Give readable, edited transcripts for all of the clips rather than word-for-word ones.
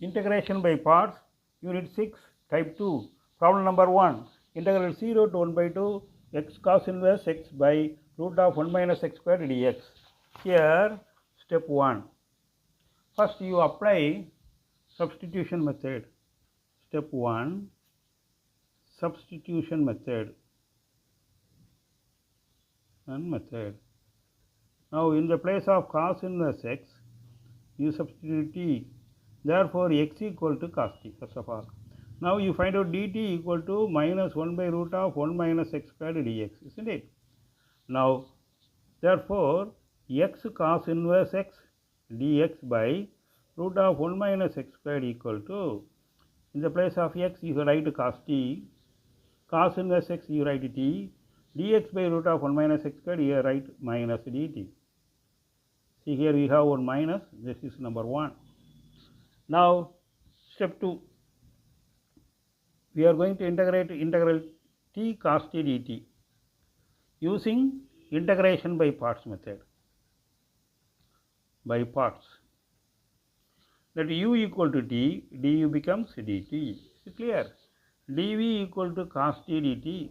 Integration by parts, Unit 6, Type 2. Problem number 1. Integral 0 to 1 by 2 x cos inverse x by root of 1 minus x squared dx. Here, step 1. First, you apply substitution method. Step 1. Substitution method. Now, in the place of cos inverse x, you substitute t. Therefore, x equal to cos t, first of all. Now, you find out dt equal to minus 1 by root of 1 minus x squared dx, isn't it? Now, therefore, x cos inverse x dx by root of 1 minus x squared equal to, in the place of x, you write cos t, cos inverse x, you write t, dx by root of 1 minus x squared, here write minus dt. See, here we have one minus, this is number 1. Now, step 2, we are going to integrate integral t cos t dt using integration by parts method. By parts. That u equal to t, du becomes dt. Is clear? dv equal to cos t dt.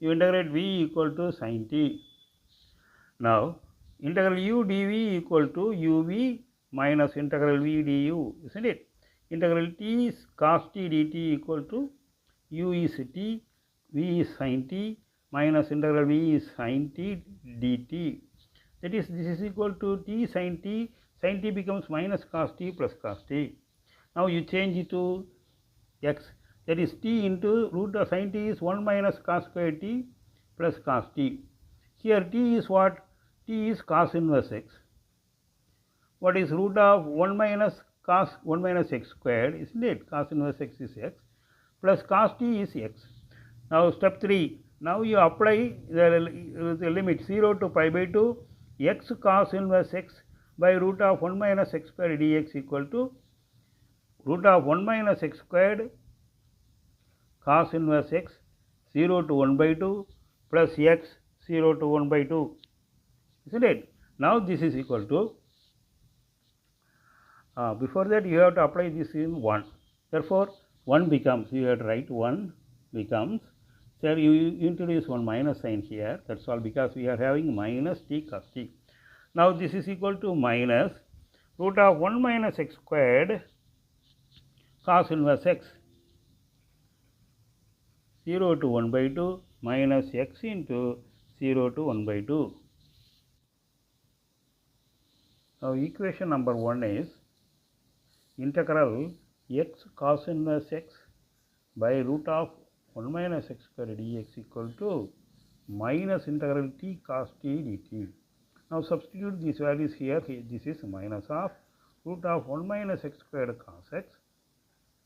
You integrate v equal to sin t. Now, integral u dv equal to uv minus integral v du, isn't it? Integral t is cos t dt equal to u is t, v is sin t minus integral v is sin t dt. That is, this is equal to t sin t becomes minus cos t plus cos t. Now, you change it to x, that is t into root of sin t is 1 minus cos square t plus cos t. Here t is what? T is cos inverse x. What is root of 1 minus cos 1 minus x squared, isn't it? Cos inverse x is x plus cos t is x. Now, step 3. Now, you apply the limit 0 to pi by 2 x cos inverse x by root of 1 minus x squared dx equal to root of 1 minus x squared cos inverse x 0 to 1 by 2 plus x 0 to 1 by 2, isn't it? Now, this is equal to, before that you have to apply this in 1. Therefore, 1 becomes, you have to write 1 becomes, so you introduce one minus sign here, that is all, because we are having minus t cos t. Now, this is equal to minus root of 1 minus x squared cos inverse x 0 to 1 by 2 minus x into 0 to 1 by 2. Now, equation number 1 is integral x cos inverse x by root of 1 minus x squared dx equal to minus integral t cos t dt. Now, substitute these values here. This is minus of root of 1 minus x squared cos x,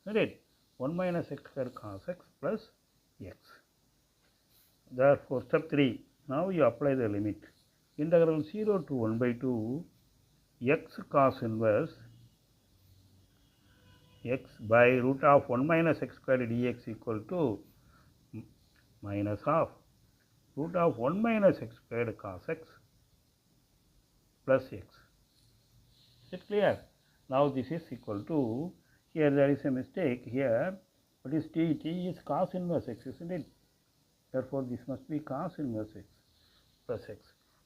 isn't it? 1 minus x squared cos x plus x. Therefore, step 3. Now, you apply the limit. Integral 0 to 1 by 2 x cos inverse x by root of 1 minus x squared dx equal to minus of root of 1 minus x squared cos x plus x. Is it clear? Now, this is equal to, here there is a mistake here. What is t? T is cos inverse x, isn't it? Therefore, this must be cos inverse x plus x.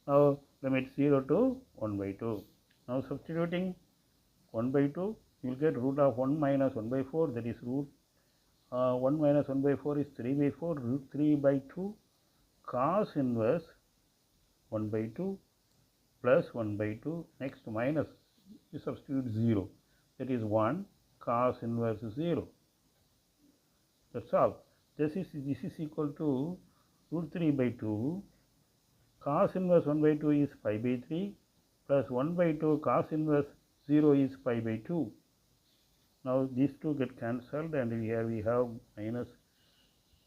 Now, limit 0 to 1 by 2. Now, substituting 1 by 2, you will get root of 1 minus 1 by 4, that is root 1 minus 1 by 4 is 3 by 4, root 3 by 2 cos inverse 1 by 2 plus 1 by 2, next minus, you substitute 0, that is 1 cos inverse 0. That is all. This is equal to root 3 by 2, cos inverse 1 by 2 is pi by 3 plus 1 by 2 cos inverse 0 is pi by 2. Now, these two get cancelled and here we have minus,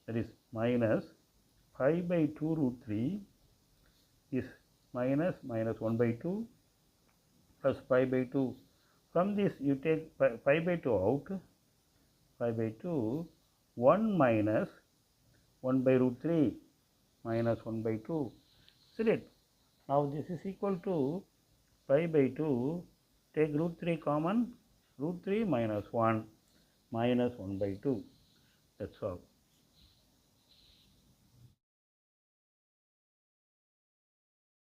that is minus pi by 2 root 3 is minus 1 by 2 plus pi by 2. From this you take pi by 2 out, pi by 2, 1 minus 1 by root 3 minus 1 by 2, isn't it? Now, this is equal to pi by 2, take root 3 common, root 3 minus 1 minus 1 by 2. That's all.